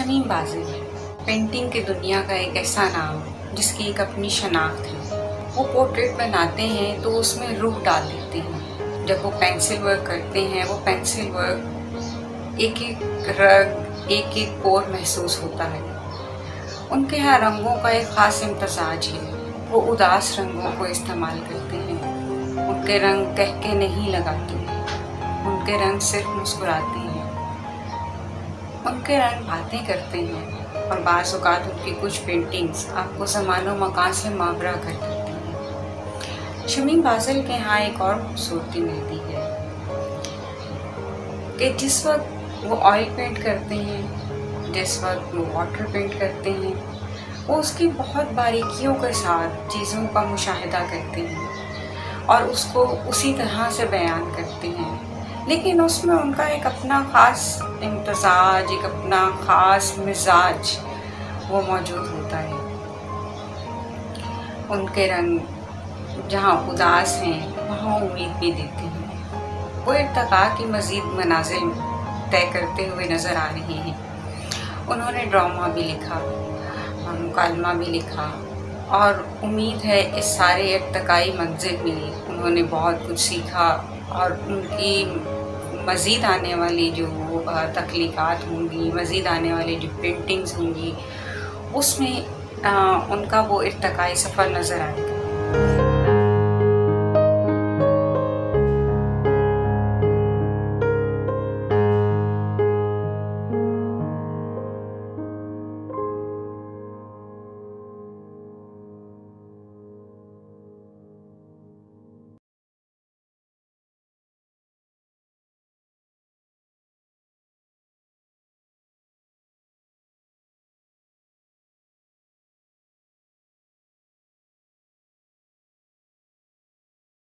Shamim بازل painting کی دنیا کا ایک ایسا نام جس کی ایک اپنی شناخت ہے۔ وہ پورٹریٹ بناتے ہیں تو اس میں روح ڈال دیتے ہیں۔ جب وہ پینسل ورک کرتے ہیں وہ پینسل ورک ایک ایک رنگ ایک ایک پور محسوس ہوتا ہے۔ ان کے ہاں رنگوں کا ایک خاص امتزاج ہے۔ وہ اداس رنگوں کو استعمال کرتے ہیں۔ ان کے رنگ کہہ کے نہیں لگاتے، ان کے رنگ صرف مسکراتے ہیں۔ ان کے رنگ باتیں کرتے ہیں اور بعض اوقات ان کی کچھ پینٹنگز آپ کو زمان و مکان سے ماورا کر دیتی ہیں۔ شمیم بازل کے ہاں ایک اور خوبصورتی ملتی ہے کہ جس وقت وہ آئل پینٹ کرتے ہیں، جس وقت وہ واٹر پینٹ کرتے ہیں، وہ اس کی بہت باریکیوں کے ساتھ چیزوں کا مشاہدہ کرتے ہیں اور اس کو اسی طرح سے بیان کرتے ہیں، لیکن اس میں ان کا ایک اپنا خاص امتزاج، ایک اپنا خاص مزاج وہ موجود ہوتا ہے۔ ان کے رنگ جہاں اداس ہیں وہاں امید بھی دیتے ہیں۔ وہ ارتقاء کی مزید منازل طے کرتے ہوئے نظر آ رہے ہیں۔ انہوں نے ڈرامہ بھی لکھا اور مکالمہ بھی لکھا اور امید ہے اس سارے ارتقائی منزل میں انہوں نے بہت کچھ سیکھا اور ان کی مزید آنے والی جو تخلیقات ہوں گی، مزید آنے والی جو پینٹنگز ہوں گی، اس میں ان کا وہ ارتقائی سفر نظر آئے گا۔